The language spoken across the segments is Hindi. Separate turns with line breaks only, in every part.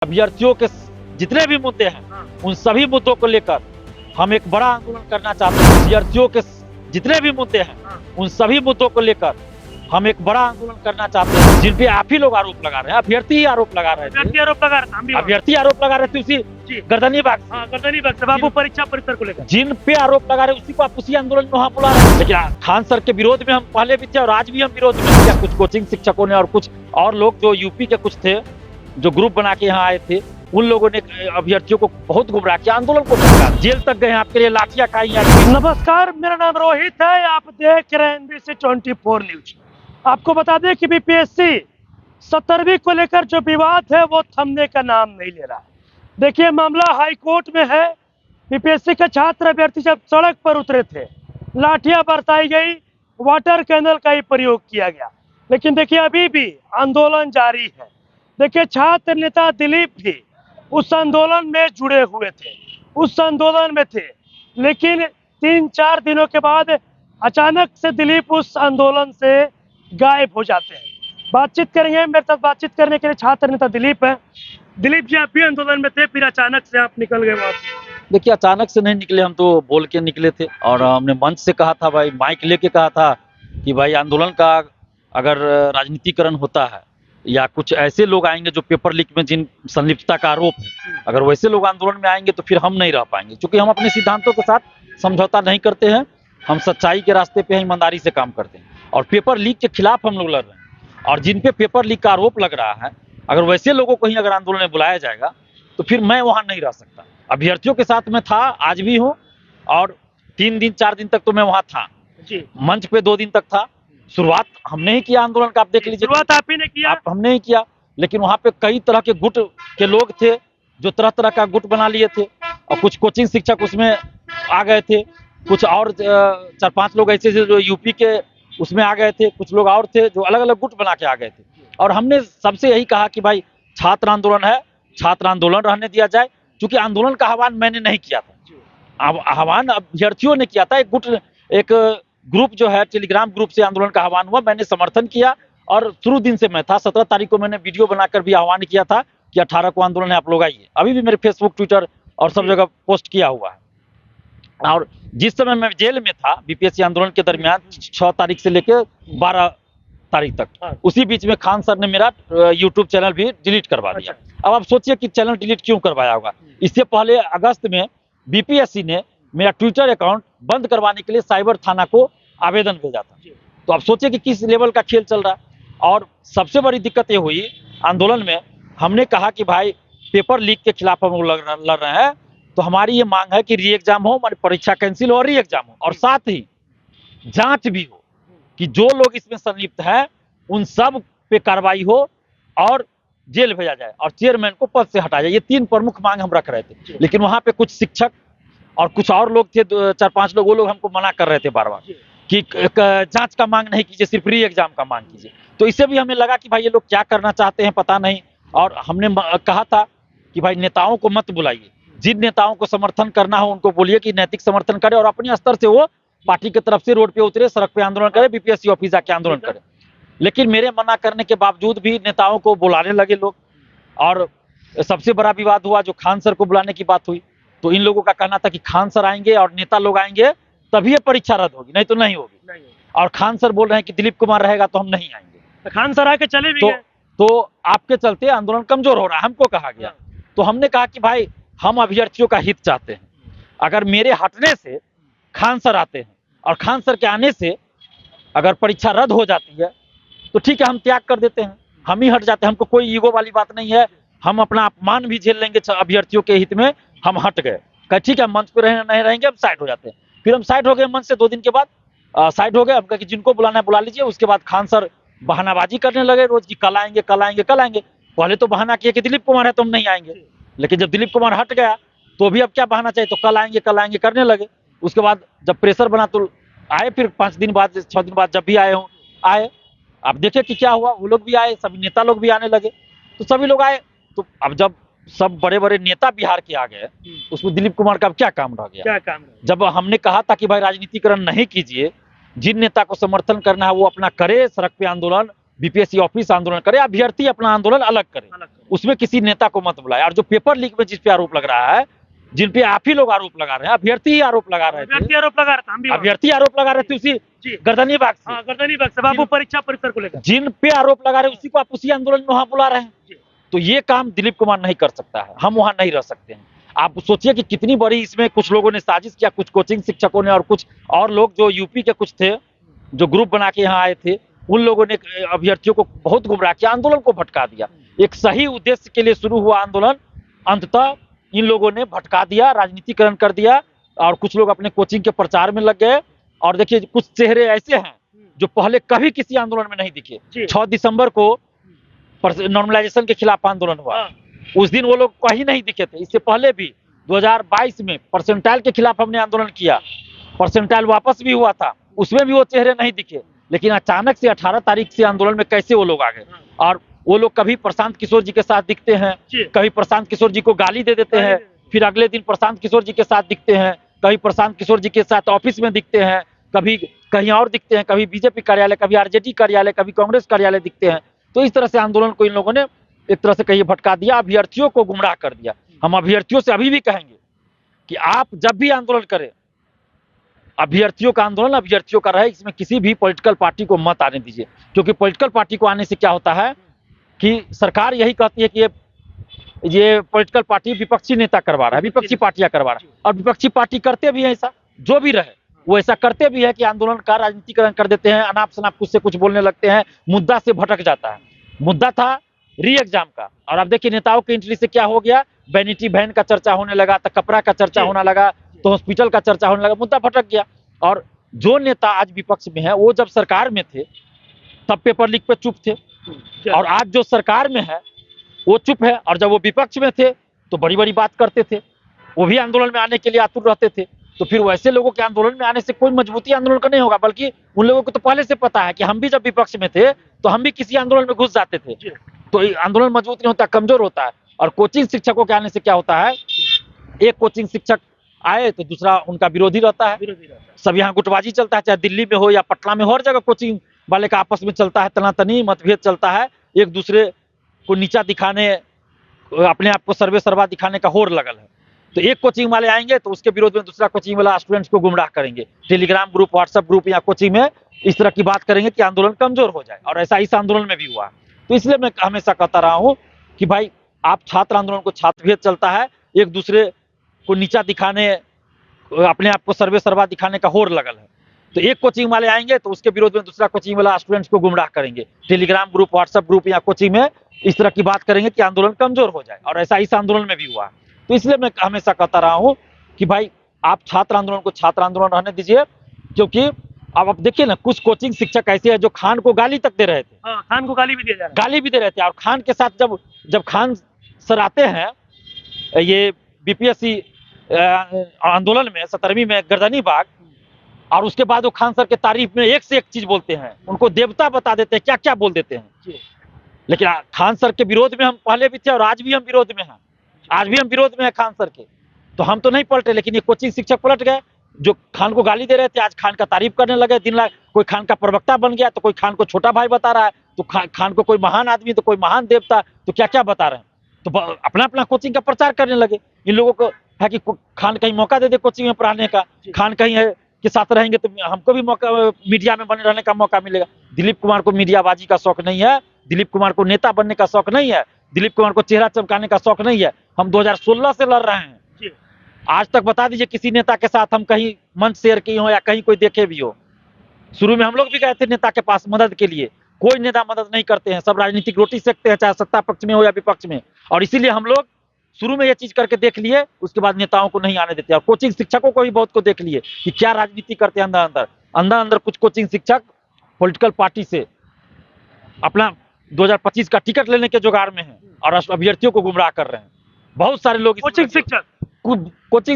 अभ्यर्थियों के जितने भी मुद्दे हैं उन सभी मुद्दों को लेकर हम एक बड़ा आंदोलन करना चाहते हैं। अभ्यर्थियों के जितने भी मुद्दे हैं उन सभी मुद्दों को लेकर हम एक बड़ा आंदोलन करना चाहते हैं, जिन पे आप ही लोग आरोप लगा रहे हैं। अभ्यर्थी ही आरोप लगा रहे थे, अभ्यर्थी आरोप लगा रहे थे उसी गर्दनी बाग
से बाबू परीक्षा परिसर को लेकर
जिन पे आरोप लगा रहे उसी को आप उसी आंदोलन में वहाँ बुला रहे हैं। लेकिन खान सर के विरोध में हम पहले भी थे और आज भी हम विरोध में थे। कुछ कोचिंग शिक्षकों ने और कुछ और लोग जो यूपी के कुछ थे जो ग्रुप बना के यहाँ आए थे, उन लोगों ने अभ्यर्थियों को बहुत गुमराह किया, आंदोलन को भड़का, जेल तक गए, आपके लिए लाठियां खाई।
नमस्कार, मेरा नाम रोहित है, आप देख रहे हैं NBC 24 न्यूज। आपको बता दें कि बीपीएससी 17वीं को लेकर जो विवाद है वो थमने का नाम नहीं ले रहा है। देखिए, मामला हाई कोर्ट में है। बीपीएससी के छात्र अभ्यर्थी जब सड़क पर उतरे थे, लाठियां बरसाई गई, वाटर कैनल का ही प्रयोग किया गया, लेकिन देखिए अभी भी आंदोलन जारी है। देखिए, छात्र नेता दिलीप भी उस आंदोलन में जुड़े हुए थे, उस आंदोलन में थे, लेकिन 3-4 दिनों के बाद अचानक से दिलीप उस आंदोलन से गायब हो जाते हैं। बातचीत करेंगे, मेरे साथ बातचीत करने के लिए छात्र नेता दिलीप है। दिलीप जी, आप भी आंदोलन में थे, फिर अचानक से आप निकल गए वहां से।
देखिए, अचानक से नहीं निकले, हम तो बोल के निकले थे और हमने मंच से कहा था, भाई माइक लेके कहा था कि भाई आंदोलन का अगर राजनीतिकरण होता है या कुछ ऐसे लोग आएंगे जो पेपर लीक में जिन संलिप्तता का आरोप है, अगर वैसे लोग आंदोलन में आएंगे तो फिर हम नहीं रह पाएंगे, क्योंकि हम अपने सिद्धांतों के साथ समझौता नहीं करते हैं। हम सच्चाई के रास्ते पे ईमानदारी से काम करते हैं और पेपर लीक के खिलाफ हम लोग लड़ रहे हैं। और जिन पे पेपर लीक का आरोप लग रहा है, अगर वैसे लोगों को ही अगर आंदोलन में बुलाया जाएगा तो फिर मैं वहां नहीं रह सकता। अभ्यर्थियों के साथ मैं था, आज भी हूँ, और 3 दिन 4 दिन तक तो मैं वहां था
जी।
मंच पे 2 दिन तक था। शुरुआत हमने ही किया आंदोलन का, आप देख लीजिए,
शुरुआत आप ही ने किया।
हमने ही किया, लेकिन वहां पे कई तरह के गुट के लोग थे जो तरह तरह का गुट बना लिए थे, और कुछ कोचिंग शिक्षक उसमें आ गए थे, कुछ और 4-5 लोग ऐसे थे जो यूपी के उसमें आ गए थे, कुछ लोग और थे जो अलग अलग गुट बना के आ गए थे। और हमने सबसे यही कहा कि भाई छात्र आंदोलन है, छात्र आंदोलन रहने दिया जाए, क्योंकि आंदोलन का आह्वान मैंने नहीं किया था, आह्वान अभ्यर्थियों ने किया था। एक ग्रुप जो है टेलीग्राम ग्रुप से आंदोलन का आह्वान हुआ, मैंने समर्थन किया और शुरू दिन से मैं था। 17 तारीख को मैंने वीडियो बनाकर भी आह्वान किया था कि 18 को आंदोलन है, आप लोग आइए। अभी भी मेरे फेसबुक, ट्विटर और सब जगह पोस्ट किया हुआ है। और जिस समय मैं जेल में था बीपीएससी आंदोलन के दरमियान 6 तारीख से लेकर 12 तारीख तक, उसी बीच में खान सर ने मेरा यूट्यूब चैनल भी डिलीट करवा दिया। अब आप सोचिए कि चैनल डिलीट क्यों करवाया होगा। इससे पहले अगस्त में बीपीएससी ने मेरा ट्विटर अकाउंट बंद करवाने के लिए साइबर थाना को आवेदन भेजा था। तो आप सोचिए कि किस लेवल का खेल चल रहा है। और सबसे बड़ी दिक्कत ये हुई आंदोलन में, हमने कहा कि भाई पेपर लीक के खिलाफ हम लड़ रहे हैं, तो हमारी ये मांग है कि री एग्जाम हो, हमारी परीक्षा कैंसिल हो और री एग्जाम हो, और साथ ही जांच भी हो कि जो लोग इसमें संलिप्त हैं उन सब पे कार्रवाई हो और जेल भेजा जाए और चेयरमैन को पद से हटाया जाए। ये 3 प्रमुख मांग हम रख रहे थे, लेकिन वहां पे कुछ शिक्षक और कुछ और लोग थे, 4-5 लोग, वो लोग हमको मना कर रहे थे बार बार कि जांच का मांग नहीं कीजिए, सिर्फ री एग्जाम का मांग कीजिए। तो इससे भी हमें लगा कि भाई ये लोग क्या करना चाहते हैं पता नहीं। और हमने कहा था कि भाई नेताओं को मत बुलाइए, जिन नेताओं को समर्थन करना हो उनको बोलिए कि नैतिक समर्थन करे और अपने स्तर से वो पार्टी की तरफ से रोड पे उतरे, सड़क पे आंदोलन करे, बीपीएससी ऑफिस जाके आंदोलन करे। लेकिन मेरे मना करने के बावजूद भी नेताओं को बुलाने लगे लोग। और सबसे बड़ा विवाद हुआ जो खान सर को बुलाने की बात हुई, तो इन लोगों का कहना था कि खान सर आएंगे और नेता लोग आएंगे तभी ये परीक्षा रद्द होगी, नहीं तो नहीं होगी। और खान सर बोल रहे हैं कि दिलीप कुमार रहेगा तो हम नहीं आएंगे।
खान सर आके चले भी गए।
तो आपके चलते आंदोलन कमजोर हो रहा है, हमको कहा गया। तो हमने कहा कि भाई हम अभ्यर्थियों का हित चाहते हैं, अगर मेरे हटने से खान सर आते हैं और खान सर के आने से अगर परीक्षा रद्द हो जाती है तो ठीक है, हम त्याग कर देते हैं, हम ही हट जाते हैं। हमको कोई ईगो वाली बात नहीं है, हम अपना अपमान भी झेल लेंगे अभ्यर्थियों के हित में। हम हट गए, कहा ठीक है, मंच पे नहीं रहेंगे, हम साइड हो जाते हैं। फिर हम साइड हो गए मंच से 2 दिन के बाद साइड हो गए। हम कहा कि जिनको बुलाना है बुला लीजिए। उसके बाद खान सर बहानाबाजी करने लगे रोज की, कल आएंगे कल आएंगे कल आएंगे। पहले तो बहाना किया कि दिलीप कुमार है तो हम नहीं आएंगे, लेकिन जब दिलीप कुमार हट गया तो भी अब क्या बहाना चाहिए, तो कल आएंगे करने लगे। उसके बाद जब प्रेशर बना तो आए, फिर 5 दिन बाद 6 दिन बाद जब भी आए आए। आप देखे कि क्या हुआ, वो लोग भी आए, सभी नेता लोग भी आने लगे, तो सभी लोग आए। तो अब जब सब बड़े बड़े नेता बिहार के आ गए, उसमें दिलीप कुमार का अब क्या काम रह गया। जब हमने कहा था कि भाई राजनीतिकरण नहीं कीजिए, जिन नेता को समर्थन करना है वो अपना करे, सड़क पे आंदोलन बीपीएससी ऑफिस आंदोलन करे, अभ्यर्थी अपना आंदोलन अलग करे, उसमें किसी नेता को मत बुलाए। और जो पेपर लीक में जिस पे आरोप लग रहा है, जिन पे आप ही लोग आरोप लगा रहे हैं, अभ्यर्थी ही आरोप लगा रहे थे,
अभ्यर्थी आरोप लगा रहा था, हम भी
अभ्यर्थी आरोप लगा रहे थे उसी गर्दनी बाग से।
हाँ, गर्दनी बाग से बाबू परीक्षा परिसर को लेकर
जिन पे आरोप लगा रहे हैं उसी को आप उसी आंदोलन में वहां बुला रहे हैं। तो ये काम दिलीप कुमार नहीं कर सकता है, हम वहां नहीं रह सकते हैं। आप सोचिए कि कितनी बड़ी इसमें कुछ लोगों ने साजिश किया, कुछ कोचिंग शिक्षकों ने और कुछ और लोग जो यूपी के कुछ थे, जो ग्रुप बना के यहाँ आए थे, उन लोगों ने अभ्यर्थियों को बहुत गुमराह किया, आंदोलन को भटका दिया। एक सही उद्देश्य के लिए शुरू हुआ आंदोलन अंततः इन लोगों ने भटका दिया, राजनीतिकरण कर दिया और कुछ लोग अपने कोचिंग के प्रचार में लग गए। और देखिए कुछ चेहरे ऐसे हैं जो पहले कभी किसी आंदोलन में नहीं दिखे। 6 दिसंबर को नॉर्मलाइजेशन के खिलाफ आंदोलन हुआ, उस दिन वो लोग कहीं नहीं दिखे थे। इससे पहले भी 2022 में परसेंटाइल के खिलाफ हमने आंदोलन किया, परसेंटाइल वापस भी हुआ था, उसमें भी वो चेहरे नहीं दिखे। लेकिन अचानक से 18 तारीख से आंदोलन में कैसे वो लोग आ गए। और वो लोग कभी प्रशांत किशोर जी के साथ दिखते हैं, कभी प्रशांत किशोर जी को गाली दे देते हैं, फिर अगले दिन प्रशांत किशोर जी के साथ दिखते हैं, कभी प्रशांत किशोर जी के साथ ऑफिस में दिखते हैं, कभी कहीं और दिखते हैं, कभी बीजेपी कार्यालय, कभी आरजेडी कार्यालय, कभी कांग्रेस कार्यालय दिखते हैं। तो इस तरह से आंदोलन को इन लोगों ने एक तरह से कहीं भटका दिया, अभ्यर्थियों को गुमराह कर दिया। हम अभ्यर्थियों से अभी भी कहेंगे कि आप जब भी आंदोलन करें, अभ्यर्थियों का आंदोलन अभ्यर्थियों का रहे, इसमें किसी भी पॉलिटिकल पार्टी को मत आने दीजिए। क्योंकि पॉलिटिकल पार्टी को आने से क्या होता है कि सरकार यही कहती है कि ये पॉलिटिकल पार्टी विपक्षी नेता करवा रहा है, विपक्षी पार्टियां करवा रहा है। और विपक्षी पार्टी करते भी है ऐसा, जो भी रहे वो ऐसा करते भी है कि आंदोलन का राजनीतिकरण कर देते हैं, अनाप शनाप कुछ से कुछ बोलने लगते हैं, मुद्दा से भटक जाता है। मुद्दा था री एग्जाम का, और अब देखिए नेताओं की एंट्री से क्या हो गया, वैनिटी वैन का चर्चा होने लगा, तो कपड़ा का चर्चा होने लगा, तो हॉस्पिटल का चर्चा होने लगा, मुद्दा भटक गया। और जो नेता आज विपक्ष में है वो जब सरकार में थे तब पेपर लीक पे चुप थे, और आज जो सरकार में है वो चुप है। और जब वो विपक्ष में थे तो बड़ी बड़ी बात करते थे, वो भी आंदोलन में आने के लिए आतुर रहते थे। तो फिर वैसे लोगों के आंदोलन में आने से कोई मजबूती आंदोलन का नहीं होगा, बल्कि उन लोगों को तो पहले से पता है कि हम भी जब विपक्ष में थे तो हम भी किसी आंदोलन में घुस जाते थे, तो आंदोलन मजबूत नहीं होता, कमजोर होता है। और कोचिंग शिक्षकों के आने से क्या होता है, एक कोचिंग शिक्षक आए तो दूसरा उनका विरोधी रहता है। सब यहाँ गुटबाजी चलता है, चाहे दिल्ली में हो या पटना में हो, हर जगह कोचिंग वाले का आपस में चलता है, तनातनी मतभेद चलता है, एक दूसरे को नीचा दिखाने, अपने आप को सर्वे सर्वा दिखाने का होड़ लगल है। तो एक कोचिंग वाले आएंगे तो उसके विरोध में दूसरा कोचिंग वाला स्टूडेंट्स को गुमराह करेंगे, टेलीग्राम ग्रुप, व्हाट्सएप ग्रुप या कोचिंग में इस तरह की बात करेंगे कि आंदोलन कमजोर हो जाए। और ऐसा इस आंदोलन में भी हुआ। तो इसलिए मैं हमेशा कहता रहा हूँ कि भाई आप छात्र आंदोलन को छात्रभेद चलता है, एक दूसरे को नीचा दिखाने, अपने आप को सर्वे सर्वा दिखाने का होड़ लगल है। तो एक कोचिंग वाले आएंगे तो उसके विरोध में दूसरा कोचिंग वाला स्टूडेंट्स को गुमराह करेंगे, टेलीग्राम ग्रुप, व्हाट्सएप ग्रुप या कोचिंग में इस तरह की बात करेंगे कि आंदोलन कमजोर हो जाए। और ऐसा इस आंदोलन में भी हुआ। तो इसलिए मैं हमेशा कहता रहा हूँ कि भाई आप छात्र आंदोलन को छात्र आंदोलन रहने दीजिए। क्योंकि अब आप देखिए ना, कुछ कोचिंग शिक्षक ऐसे हैं जो खान को गाली तक दे रहे थे।
हाँ, खान को गाली भी दिया जा रहा है।
गाली भी दे रहे थे। और खान के साथ जब खान सर आते हैं ये बीपीएससी आंदोलन में 17वीं में गर्दनी बाग, और उसके बाद वो खान सर के तारीफ में एक से एक चीज बोलते हैं, उनको देवता बता देते हैं, क्या क्या बोल देते हैं। लेकिन खान सर के विरोध में हम पहले भी थे और आज भी हम विरोध में हैं, आज भी हम विरोध में हैं खान सर के। तो हम तो नहीं पलटे, लेकिन ये कोचिंग शिक्षक पलट गए, जो खान को गाली दे रहे थे आज खान का तारीफ करने लगे दिन रात। कोई खान का प्रवक्ता बन गया तो कोई खान को छोटा भाई बता रहा है, तो खान को कोई महान आदमी तो कोई महान देवता, तो क्या क्या बता रहे हैं। तो अपना अपना कोचिंग का प्रचार करने लगे। इन लोगों को है कि खान कहीं मौका दे दे कोचिंग में पढ़ाने का, खान कहीं है के साथ रहेंगे तो हमको भी मौका, मीडिया में बने रहने का मौका मिलेगा। दिलीप कुमार को मीडियाबाजी का शौक नहीं है, दिलीप कुमार को नेता बनने का शौक नहीं है, दिलीप कुमार को चेहरा चमकाने का शौक नहीं है। हम 2016 से लड़ रहे हैं। आज तक बता दीजिए किसी नेता के साथ हम कहीं मंच शेयर किए हो या कहीं कोई देखे भी हो। शुरू में हम लोग भी गए थे नेता के पास मदद के लिए, कोई नेता मदद नहीं करते हैं, सब राजनीतिक रोटी सेकते हैं, चाहे सत्ता पक्ष में हो या विपक्ष में। और इसीलिए हम लोग शुरू में ये चीज करके देख लिए, उसके बाद नेताओं को नहीं आने देते। और कोचिंग शिक्षकों को भी बहुत को देख लिए कि क्या राजनीति करते हैं अंदर अंदर। कुछ कोचिंग शिक्षक पॉलिटिकल पार्टी से अपना 2025 का टिकट लेने के जुगाड़ में हैं और अभ्यर्थियों को गुमराह कर रहे हैं। बहुत सारे लोग
कोचिंग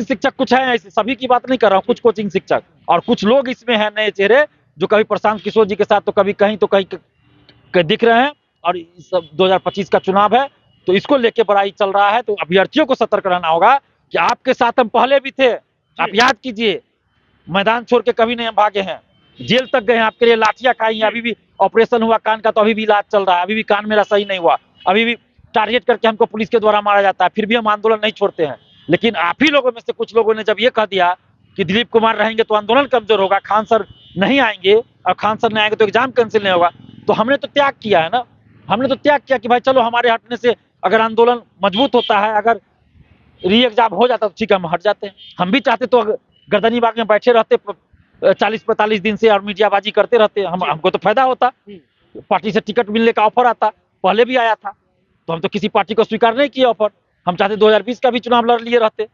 शिक्षक
कुछ हैं ऐसे, सभी की बात नहीं कर रहा हूँ, कुछ कोचिंग शिक्षक और कुछ लोग इसमें हैं नए चेहरे, जो कभी प्रशांत किशोर जी के साथ तो कभी कहीं तो कहीं दिख रहे हैं। और 2025 का चुनाव है तो इसको लेके बड़ा ही चल रहा है। तो अभ्यर्थियों को सतर्क रहना होगा कि आपके साथ हम पहले भी थे, आप याद कीजिए, मैदान छोड़ के कभी नहीं हम भागे हैं, जेल तक गए हैं, आपके लिए लाठियां खाई हैं, अभी भी ऑपरेशन हुआ कान का तो अभी भी इलाज चल रहा है, अभी भी कान मेरा सही नहीं हुआ, अभी भी टारगेट करके हमको पुलिस के द्वारा मारा जाता है, फिर भी हम आंदोलन नहीं छोड़ते हैं। लेकिन आप ही लोगों में से कुछ लोगों ने जब ये कह दिया कि दिलीप कुमार रहेंगे तो आंदोलन कमजोर होगा, खान सर नहीं आएंगे और खान सर नहीं आएंगे तो एग्जाम कैंसिल नहीं होगा, तो हमने तो त्याग किया है ना। हमने तो त्याग किया कि भाई चलो हमारे हटने से अगर आंदोलन मजबूत होता है, अगर री एग्जाम हो जाता तो ठीक है, हम हट जाते हैं। हम भी चाहते तो गर्दनी बाग में बैठे रहते 40-45 दिन से और मीडियाबाजी करते रहते, हमको तो फायदा होता, पार्टी से टिकट मिलने का ऑफर आता, पहले भी आया था, तो हम तो किसी पार्टी को स्वीकार नहीं किया ऑफर। हम चाहते 2020 का भी चुनाव लड़ लिए रहते,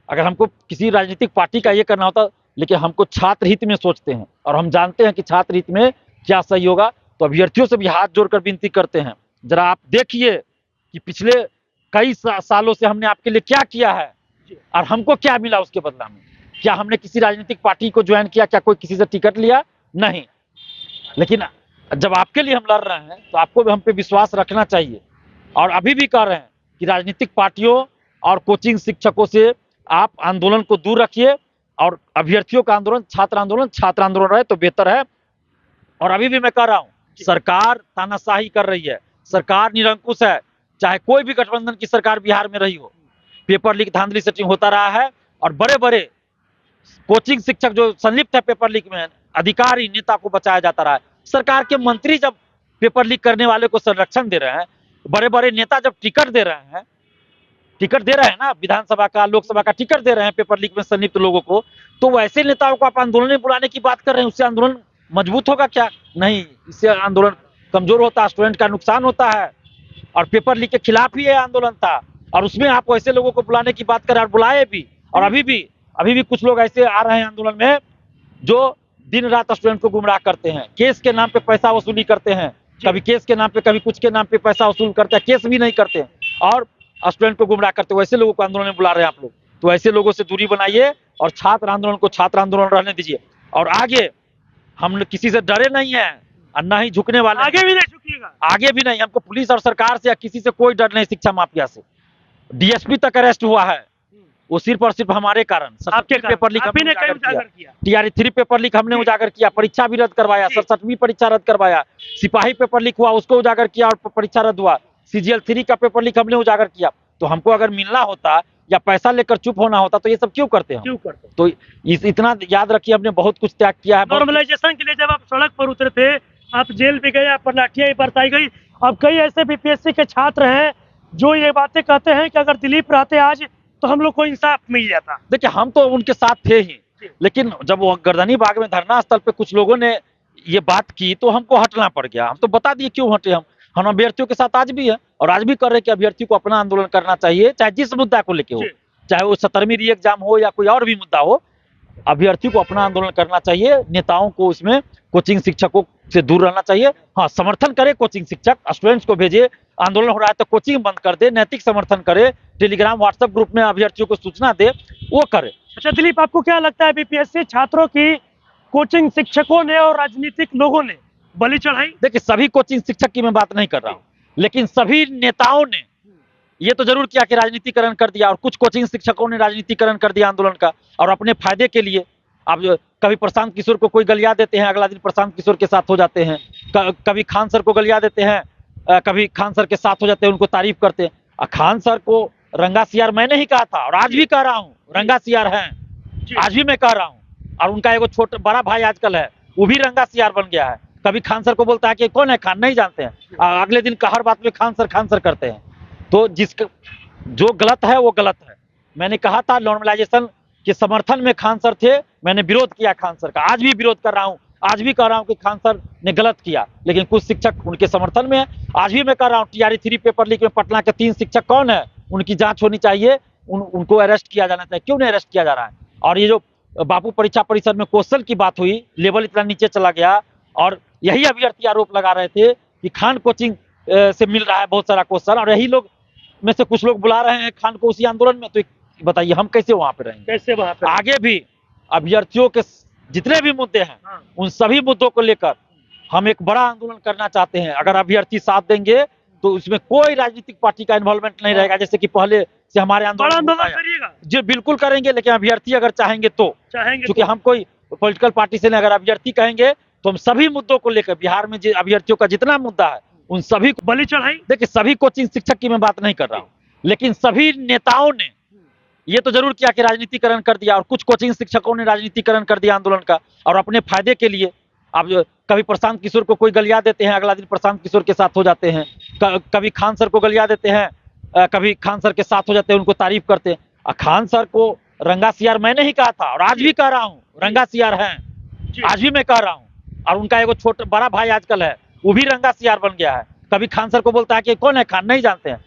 अगर हमको किसी राजनीतिक पार्टी का ये करना होता। लेकिन हमको छात्र हित में सोचते हैं और हम जानते हैं कि छात्र हित में क्या सही होगा। तो अभ्यर्थियों से भी हाथ जोड़कर विनती करते हैं, जरा आप देखिए कि पिछले कई सालों से हमने आपके लिए क्या किया है और हमको क्या मिला उसके बदला में। क्या हमने किसी राजनीतिक पार्टी को ज्वाइन किया, क्या कोई किसी से टिकट लिया? नहीं। लेकिन जब आपके लिए हम लड़ रहे हैं तो आपको भी हम पे विश्वास रखना चाहिए। और अभी भी कह रहे हैं कि राजनीतिक पार्टियों और कोचिंग शिक्षकों से आप आंदोलन को दूर रखिए और अभ्यर्थियों का आंदोलन छात्र आंदोलन रहे तो बेहतर है। और अभी भी मैं कह रहा हूँ, सरकार तानाशाही कर रही है, सरकार निरंकुश है, चाहे कोई भी गठबंधन की सरकार बिहार में रही हो, पेपर लीक धांधली सेटिंग होता रहा है। और बड़े बड़े कोचिंग शिक्षक जो संलिप्त है पेपर लीक में, अधिकारी नेता को बचाया जाता रहा है। सरकार के मंत्री जब पेपर लीक करने वाले को संरक्षण दे रहे हैं, बड़े बड़े नेता जब टिकट दे रहे हैं ना, विधानसभा का लोकसभा का टिकट दे रहे हैं पेपर लीक में संलिप्त लोगों को, तो वैसे नेताओं को आप आंदोलन में बुलाने की बात कर रहे हैं, उससे आंदोलन मजबूत होगा क्या? नहीं, इससे आंदोलन कमजोर होता है, स्टूडेंट का नुकसान होता है। और पेपर लीक के खिलाफ ही ये आंदोलन था और उसमें आप ऐसे लोगों को बुलाने की बात करें और बुलाए भी। और अभी भी कुछ लोग ऐसे आ रहे हैं आंदोलन में जो दिन रात स्टूडेंट को गुमराह करते हैं, केस के नाम पे पैसा वसूली करते हैं, कभी केस के नाम पे कभी कुछ के नाम पे पैसा वसूल करते हैं, केस भी नहीं करते हैं और स्टूडेंट को गुमराह करते हैं। वैसे लोगों को आंदोलन में बुला रहे हैं आप लोग, तो ऐसे लोगों से दूरी बनाइए और छात्र आंदोलन को छात्र आंदोलन रहने दीजिए। और आगे हम किसी से डरे नहीं है और न ही झुकने वाले,
आगे भी नहीं झुकिएगा,
आगे भी नहीं। हमको पुलिस और सरकार से या किसी से कोई डर नहीं, शिक्षा माफिया से। डीएसपी तक अरेस्ट हुआ है, वो सिर्फ और सिर्फ हमारे कारण।
आपके
पेपर लीक
हमने उजागर किया,
टीआरई 3 पेपर लीक हमने उजागर किया, परीक्षा भी रद्द करवाया, 67वीं परीक्षा रद्द करवाया, सिपाही पेपर लीक हुआ उसको उजागर किया और परीक्षा रद्द हुआ, CGL 3 का पेपर लीक हमने उजागर किया। तो हमको अगर मिलना होता या पैसा लेकर चुप होना होता तो ये सब क्यों करते हैं? तो इतना याद रखिए, हमने बहुत कुछ त्याग किया है।
नॉर्मलाइजेशन के लिए जब आप सड़क पर उतरे थे, आप जेल भी गए, आप पर लाठियां भी बरसाई गई। अब कई ऐसे बीपीएससी के छात्र हैं जो ये बातें कहते हैं कि अगर दिलीप रहते आज तो हम लोग को इंसाफ मिल जाता।
देखिए, हम तो उनके साथ थे ही, लेकिन जब वो गर्दनी बाग में धरना स्थल पे कुछ लोगों ने ये बात की तो हमको हटना पड़ गया। हम तो बता दिए क्यों हटे। हम अभ्यर्थियों के साथ आज भी है और आज भी कर रहे हैं कि अभ्यर्थी को अपना आंदोलन करना चाहिए, चाहे जिस मुद्दा को लेके हो, चाहे वो 17वीं री एग्जाम हो या कोई और भी मुद्दा हो, अभ्यर्थी को अपना आंदोलन करना चाहिए। नेताओं को इसमें कोचिंग शिक्षकों से दूर रहना चाहिए। हाँ, समर्थन करे कोचिंग शिक्षक, स्टूडेंट्स को भेजे, आंदोलन हो रहा है तो कोचिंग बंद कर दे, नैतिक समर्थन करे, टेलीग्राम व्हाट्सएप ग्रुप में अभ्यर्थियों को सूचना दे, वो करे।
अच्छा दिलीप, आपको क्या लगता है बीपीएससी छात्रों की कोचिंग शिक्षकों ने और राजनीतिक लोगों ने बलि चढ़ाई?
देखिए, सभी कोचिंग शिक्षक की मैं बात नहीं कर रहा हूँ, लेकिन सभी नेताओं ने ये तो जरूर किया कि राजनीतिकरण कर दिया, और कुछ कोचिंग शिक्षकों ने राजनीतिकरण कर दिया आंदोलन का और अपने फायदे के लिए। अब कभी प्रशांत किशोर को कोई गलिया देते हैं, अगला दिन प्रशांत किशोर के साथ हो जाते हैं, कभी खान सर को गलिया देते हैं, कभी खान सर के साथ हो जाते हैं, उनको तारीफ करते हैं। खान सर को रंगा सियार मैंने ही कहा था और आज भी कह रहा हूँ, रंगा सियार हैं, आज भी मैं कह रहा हूँ। और उनका एगो छोटा बड़ा भाई आजकल है, वो भी रंगा सियार बन गया है। कभी खान सर को बोलता है कि कौन है खान, नहीं जानते हैं, अगले दिन हर बात में खान सर करते हैं। तो जो गलत है वो गलत है। मैंने कहा था नॉर्मलाइजेशन के समर्थन में खान सर थे, मैंने विरोध किया खान सर का, आज भी विरोध कर रहा हूँ, आज भी कह रहा हूँ कि खान सर ने गलत किया, लेकिन कुछ शिक्षक उनके समर्थन में है। आज भी मैं कह रहा हूँ टीआरई 3 पेपर लीक में पटना के 3 शिक्षक कौन है, उनकी जांच होनी चाहिए, उनको अरेस्ट किया जाना चाहिए। क्यों नहीं अरेस्ट किया जा रहा है? और ये जो बापू परीक्षा परिषद में क्वेश्चन की बात हुई, लेवल इतना नीचे चला गया और यही अभ्यर्थी आरोप लगा रहे थे कि खान कोचिंग से मिल रहा है बहुत सारा क्वेश्चन, और यही लोग में से कुछ लोग बुला रहे हैं खान को उसी आंदोलन में। तो बताइए हम कैसे वहां पे रहेंगे?
कैसे वहां पे?
आगे भी अभ्यर्थियों के जितने भी मुद्दे हैं, उन सभी मुद्दों को लेकर हम एक बड़ा आंदोलन करना चाहते हैं। अगर अभ्यर्थी साथ देंगे तो उसमें कोई राजनीतिक पार्टी का इन्वॉल्वमेंट नहीं रहेगा, जैसे कि पहले से हमारे आंदोलन
करिएगा।
जी बिल्कुल करेंगे, लेकिन अभ्यर्थी अगर चाहेंगे तो, क्योंकि हम कोई पॉलिटिकल पार्टी से नहीं, अगर अभ्यर्थी कहेंगे तो हम सभी मुद्दों को लेकर बिहार में अभ्यर्थियों का जितना मुद्दा है उन सभी को
बलि चढ़ाई।
देखिए, सभी कोचिंग शिक्षक की मैं बात नहीं कर रहा हूँ, लेकिन सभी नेताओं ने ये तो जरूर किया कि राजनीतिकरण कर दिया, और कुछ कोचिंग शिक्षकों ने राजनीतिकरण कर दिया आंदोलन का, और अपने फायदे के लिए अब कभी प्रशांत किशोर को कोई गलिया देते हैं, अगला दिन प्रशांत किशोर के साथ हो जाते हैं, कभी खान सर को गलिया देते हैं, कभी खान सर के साथ हो जाते हैं, उनको तारीफ करते हैं। खान सर को रंगा सियार मैंने ही कहा था और आज भी कह रहा हूँ, रंगा सियार हैं, आज भी मैं कह रहा हूँ। और उनका एगो छोटा बड़ा भाई आजकल है, वो भी रंगा सियार बन गया है, कभी खान सर को बोलता है कि कौन है खान, नहीं जानते हैं,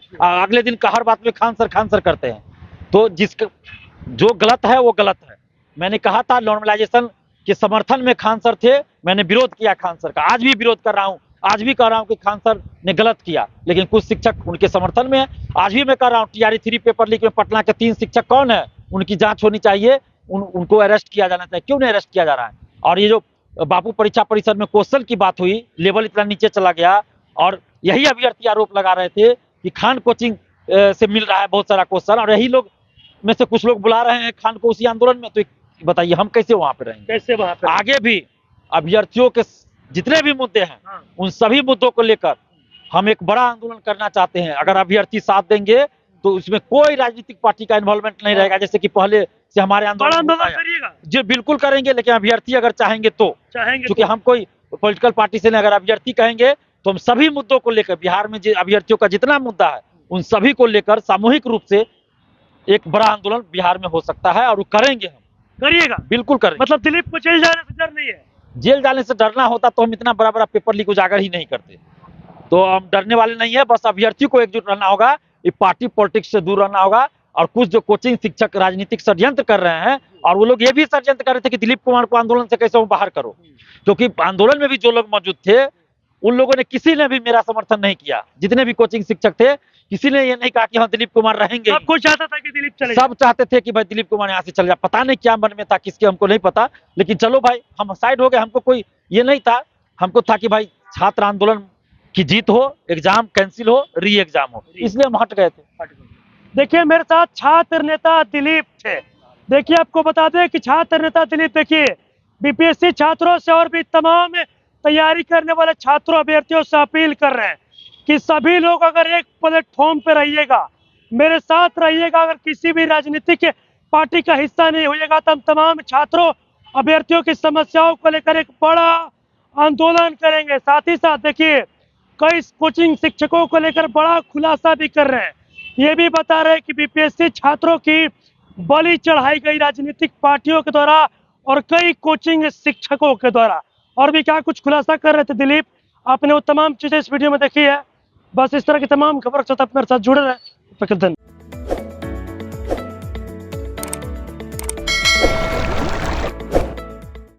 अगले दिन हर बात में खान सर करते हैं। तो जो गलत है वो गलत है। मैंने कहा था नॉर्मलाइजेशन के समर्थन में खान सर थे, मैंने विरोध किया खान सर का, आज भी विरोध कर रहा हूँ, आज भी कह रहा हूँ कि खान सर ने गलत किया, लेकिन कुछ शिक्षक उनके समर्थन में है। आज भी मैं कह रहा हूँ TRE 3 पेपर लीक में पटना के 3 शिक्षक कौन है, उनकी जांच होनी चाहिए, उनको अरेस्ट किया जाना चाहिए, क्यों नहीं अरेस्ट किया जा रहा है। और ये जो बापू परीक्षा परिसर में क्वेश्चन की बात हुई, लेवल इतना नीचे चला गया, और यही अभ्यर्थी आरोप लगा रहे थे कि खान कोचिंग से मिल रहा है बहुत सारा क्वेश्चन, और यही लोग में से कुछ लोग बुला रहे हैं खान को उसी आंदोलन में। तो बताइए हम कैसे वहां पे रहेंगे,
कैसे वहां पे?
आगे भी अभ्यर्थियों के जितने भी मुद्दे हैं उन सभी मुद्दों को लेकर हम एक बड़ा आंदोलन करना चाहते हैं। अगर अभ्यर्थी साथ देंगे तो उसमें कोई राजनीतिक पार्टी का इन्वॉल्वमेंट नहीं रहेगा, जैसे कि पहले से हमारे आंदोलन
करिएगा।
जी बिल्कुल करेंगे, लेकिन अभ्यर्थी अगर चाहेंगे तो, क्योंकि हम कोई पॉलिटिकल पार्टी से नहीं, अगर अभ्यर्थी कहेंगे तो हम सभी मुद्दों को लेकर, बिहार में अभ्यर्थियों का जितना मुद्दा है उन सभी को लेकर सामूहिक रूप से एक बड़ा आंदोलन बिहार में हो सकता है, और वो करेंगे हम।
करिएगा?
बिल्कुल करेंगे।
मतलब दिलीप को जेल जाने से डर नहीं है?
जेल जाने से डरना होता तो हम इतना बड़ा बड़ा पेपर लीक उजागर ही नहीं करते। तो हम डरने वाले नहीं है, बस अभ्यर्थी को एकजुट रहना होगा, ये पार्टी पॉलिटिक्स से दूर रहना होगा। और कुछ जो कोचिंग शिक्षक राजनीतिक षड्यंत्र कर रहे हैं, और वो लोग ये भी षड्यंत्र कर रहे थे कि दिलीप कुमार को आंदोलन से कैसे वो बाहर करो, क्योंकि आंदोलन में भी जो लोग मौजूद थे उन लोगों ने किसी ने भी मेरा समर्थन नहीं किया, जितने भी कोचिंग शिक्षक थे किसी ने ये नहीं कहा कि हाँ दिलीप कुमार रहेंगे।
सब कोई चाहता था कि दिलीप चले,
सब चाहते थे कि भाई दिलीप कुमार यहाँ से चले जाए, पता नहीं क्या मन में था किसके, हमको नहीं पता, लेकिन चलो भाई हम साइड हो गए। हमको कोई ये नहीं था, हमको था कि भाई छात्र आंदोलन की जीत हो, एग्जाम कैंसिल हो, री एग्जाम हो, इसलिए हम हट गए थे।
देखिए मेरे साथ छात्र नेता दिलीप थे। देखिए आपको बता दें कि छात्र नेता दिलीप, देखिए बीपीएससी छात्रों से और भी तमाम तैयारी करने वाले छात्रों अभ्यर्थियों से अपील कर रहे हैं कि सभी लोग अगर एक प्लेटफॉर्म पे रहिएगा, मेरे साथ रहिएगा, अगर किसी भी राजनीतिक पार्टी का हिस्सा नहीं होइएगा तो हम तमाम छात्रों अभ्यर्थियों की समस्याओं को लेकर एक बड़ा आंदोलन करेंगे। साथ ही साथ देखिए कई कोचिंग शिक्षकों को लेकर बड़ा खुलासा भी कर रहे हैं, ये भी बता रहे हैं कि बीपीएससी छात्रों की बलि चढ़ाई गई राजनीतिक पार्टियों के द्वारा और कई कोचिंग शिक्षकों के द्वारा। और भी क्या कुछ खुलासा कर रहे थे दिलीप, आपने वो तमाम चीजें इस वीडियो में देखी है। बस इस तरह की तमाम खबर के साथ मेरे साथ जुड़े रहे।